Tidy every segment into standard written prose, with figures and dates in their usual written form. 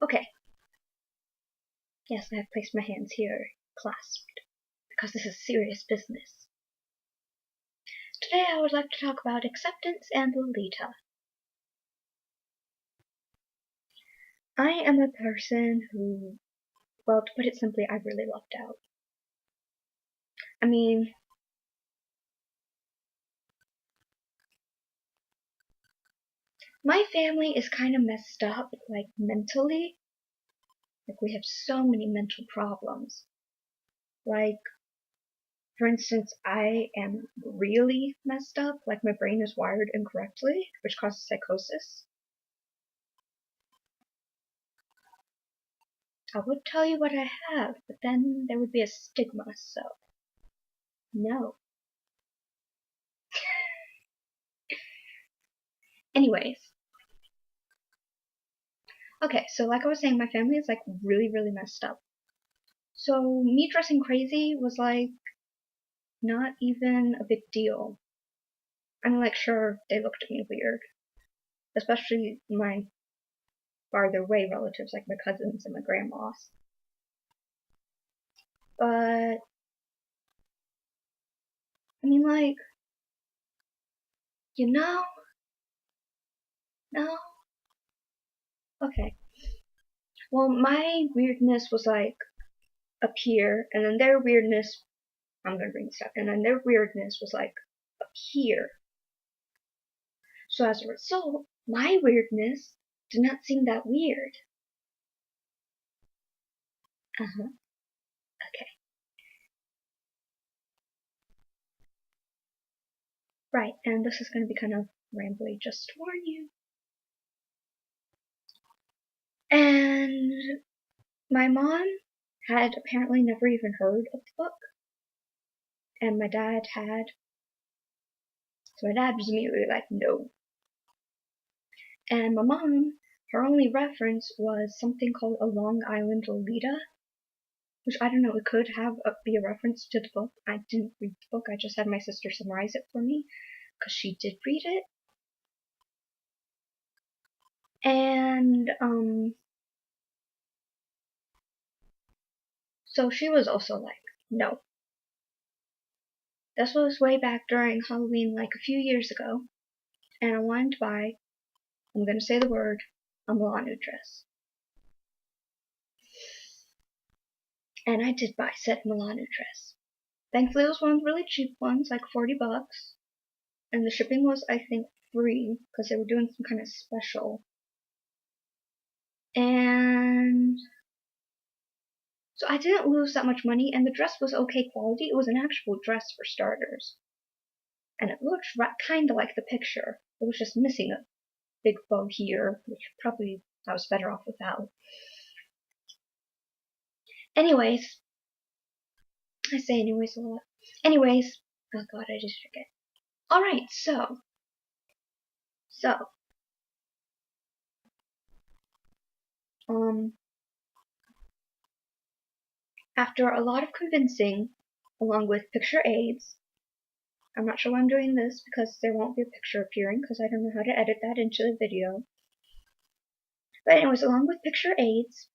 Okay. Yes, I have placed my hands here, clasped, because this is serious business. Today I would like to talk about acceptance and Lolita. I am a person who, well, to put it simply, I really lucked out. I mean, my family is kind of messed up, like, mentally. Like, we have so many mental problems. Like, for instance, I am really messed up, like my brain is wired incorrectly, which causes psychosis. I would tell you what I have, but then there would be a stigma, so no. Anyways, okay, so like I was saying, my family is like really, really messed up. So me dressing crazy was like not even a big deal. I mean, like, sure, they looked at me weird, especially my farther away relatives, like my cousins and my grandmas. But I mean, like, you know, no, okay. Well, my weirdness was like up here, and then their weirdness, I'm gonna bring this up, and then their weirdness was like up here. So as a result, my weirdness did not seem that weird. Uh-huh, okay. Right, and this is gonna be kind of rambly, just to warn you. And my mom had apparently never even heard of the book, and my dad had. So my dad was immediately like, no. And my mom, her only reference was something called a Long Island Lolita, which I don't know, it could be a reference to the book. I didn't read the book, I just had my sister summarize it for me, because she did read it. And, so she was also like, no. This was way back during Halloween, like a few years ago, and I wanted to buy, I'm gonna say the word, a Milano dress. And I did buy said Milano dress. Thankfully, it was one of the really cheap ones, like $40, and the shipping was, I think, free because they were doing some kind of special. And so I didn't lose that much money, and the dress was okay quality. It was an actual dress for starters, and it looked kind of like the picture. It was just missing a big bow here, which probably I was better off without. Anyways, I say anyways a lot. Anyways, oh god, I just forget. Alright, so, um, after a lot of convincing, along with picture aids, I'm not sure why I'm doing this because there won't be a picture appearing because I don't know how to edit that into the video. But anyways, along with picture aids,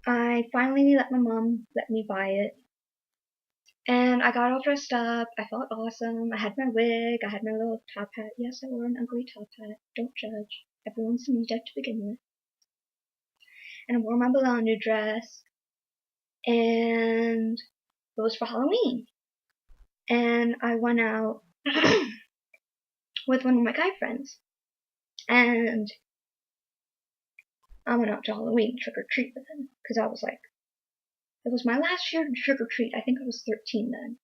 I finally let my mom let me buy it. And I got all dressed up. I felt awesome. I had my wig. I had my little top hat. Yes, I wore an ugly top hat. Don't judge. Everyone's a dead to begin with. And I wore my Milano dress. And it was for Halloween. And I went out with one of my guy friends. And I went out to Halloween trick or treat with him. Because I was like, it was my last year to trick or treat. I think I was 13 then.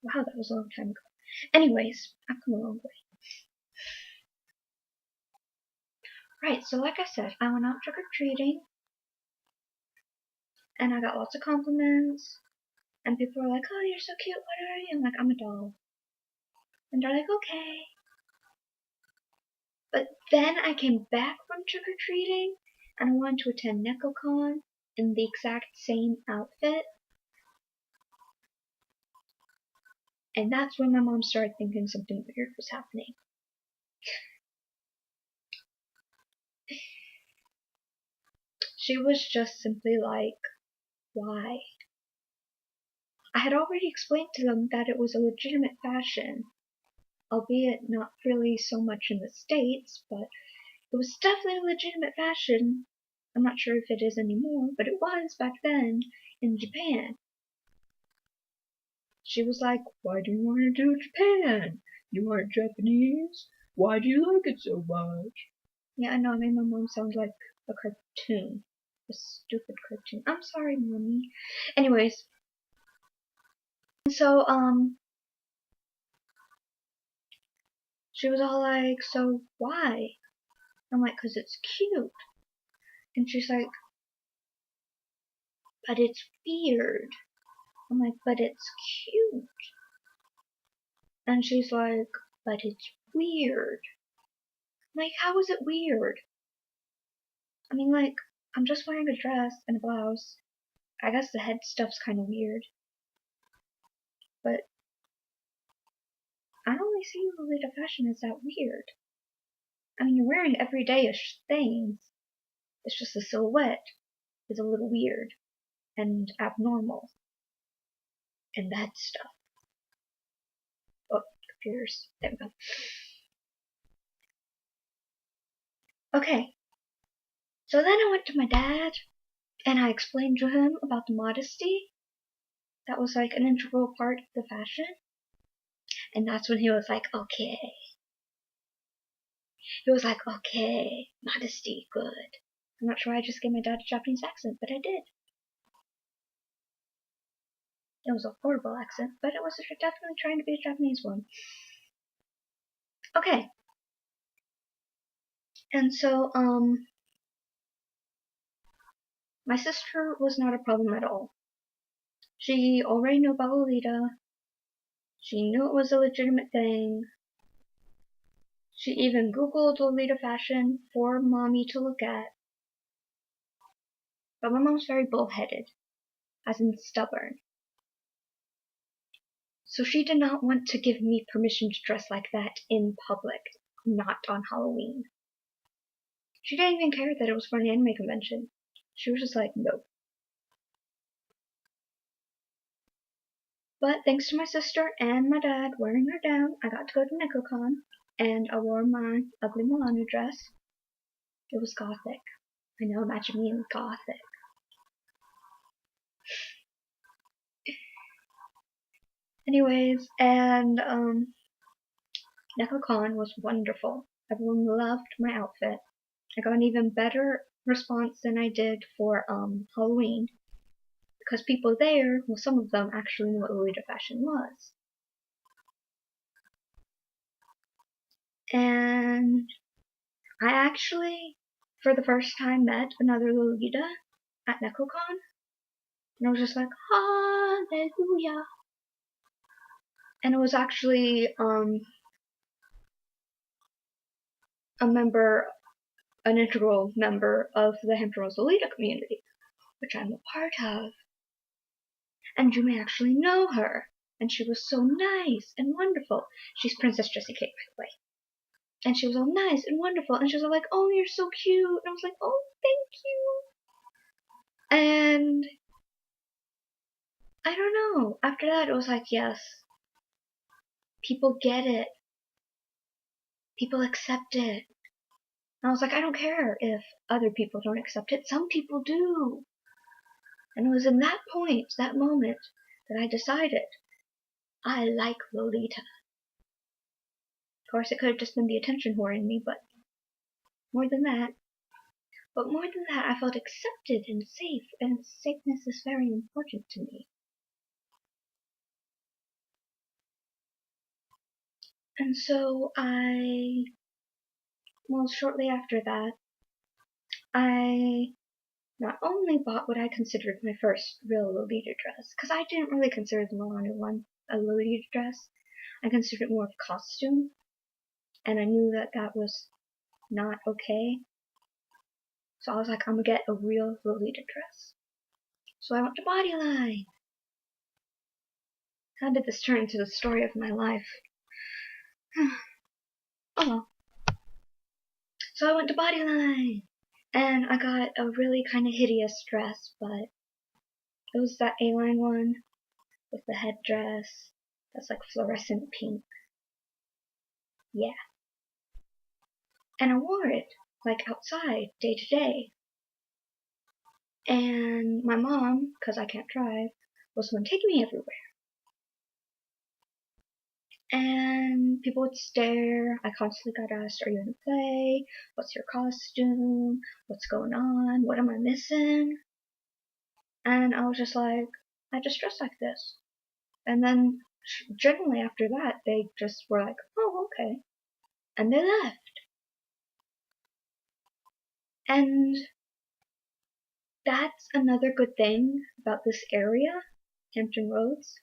Wow, that was a long time ago. Anyways, I've come a long way. Right, so like I said, I went out trick or treating. And I got lots of compliments. And people were like, oh, you're so cute. What are you? I'm like, I'm a doll. And they're like, okay. But then I came back from trick or treating. And I wanted to attend NecoCon in the exact same outfit. And that's when my mom started thinking something weird was happening. She was just simply like, why? I had already explained to them that it was a legitimate fashion, albeit not really so much in the States, but it was definitely a legitimate fashion. I'm not sure if it is anymore, but it was back then in Japan. She was like, why do you want to do Japan? You aren't Japanese. Why do you like it so much? Yeah, I know, I made my mom sound like a cartoon. A stupid cartoon. I'm sorry, mommy. Anyways, so, she was all like, so why? I'm like, 'cause it's cute. And she's like, but it's weird. I'm like, but it's cute. And she's like, but it's weird. I'm like, how is it weird? I mean, like, I'm just wearing a dress and a blouse. I guess the head stuff's kind of weird. But I don't really see Lolita fashion as that weird. I mean, you're wearing everyday-ish things. It's just the silhouette is a little weird and abnormal. And that stuff. Oh, computers. There we go. Okay. So then I went to my dad, and I explained to him about the modesty. That was like an integral part of the fashion. And that's when he was like, okay. He was like, okay, modesty, good. I'm not sure why I just gave my dad a Japanese accent, but I did. It was a horrible accent, but it was definitely trying to be a Japanese one. Okay. And so, my sister was not a problem at all. She already knew about Lolita. She knew it was a legitimate thing. She even Googled Lolita fashion for mommy to look at. But my mom's very bullheaded, as in stubborn. So she did not want to give me permission to dress like that in public, not on Halloween. She didn't even care that it was for an anime convention. She was just like, nope. But thanks to my sister and my dad wearing her down, I got to go to NekoCon, and I wore my ugly Milano dress. It was gothic. I know, imagine me in gothic. Anyways, and NekoCon was wonderful. Everyone loved my outfit. I got an even better response than I did for Halloween, because people there, well, some of them actually knew what Lolita fashion was. And I actually, for the first time, met another Lolita at NekoCon, and I was just like, hallelujah. And it was actually an integral member of the Hampton Roads Lolita community, which I'm a part of. And you may actually know her. And she was so nice and wonderful. She's Princess Jessie Kate, by the way. And she was all nice and wonderful. And she was all like, oh, you're so cute. And I was like, oh, thank you. And I don't know. After that, it was like, yes. People get it. People accept it. And I was like, I don't care if other people don't accept it. Some people do. And it was in that point, that moment, that I decided I like Lolita. Of course, it could have just been the attention whore in me, but more than that. But more than that, I felt accepted and safe, and safeness is very important to me. And so shortly after that, I not only bought what I considered my first real Lolita dress, because I didn't really consider the Milano one a Lolita dress. I considered it more of a costume, and I knew that that was not okay. So I was like, I'm gonna get a real Lolita dress. So I went to Bodyline. How did this turn into the story of my life? Oh well. So I went to Bodyline, And I got a really kind of hideous dress, but it was that A-line one with the headdress that's like fluorescent pink. Yeah. And I wore it, like outside, day to day. And my mom, because I can't drive, was the one taking me everywhere. And people would stare. I constantly got asked, are you in a play? What's your costume? What's going on? What am I missing? And I was just like, I just dress like this. And then generally after that, they just were like, oh, okay. And they left. And that's another good thing about this area, Hampton Roads,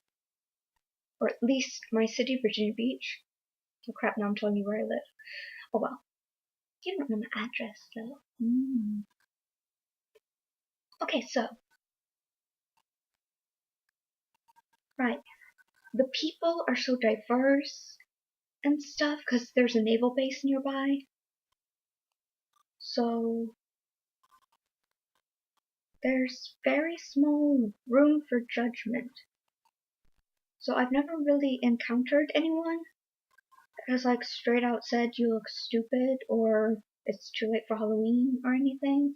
or at least my city, Virginia Beach. Oh crap, now I'm telling you where I live. Oh well. You don't know my address, though. Okay, so. Right. The people are so diverse and stuff because there's a naval base nearby. So there's very small room for judgment. So I've never really encountered anyone that has like straight out said you look stupid or it's too late for Halloween or anything.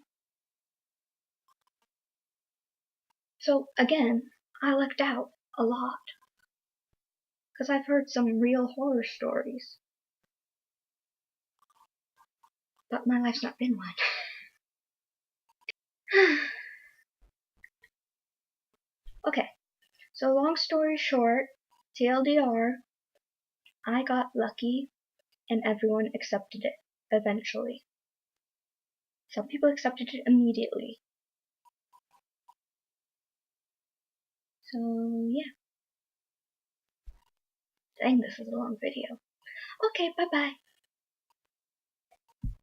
So again, I lucked out a lot because I've heard some real horror stories. But my life's not been one. Okay, so long story short, TLDR, I got lucky and everyone accepted it eventually. Some people accepted it immediately. So yeah. Dang, this is a long video. Okay, bye bye.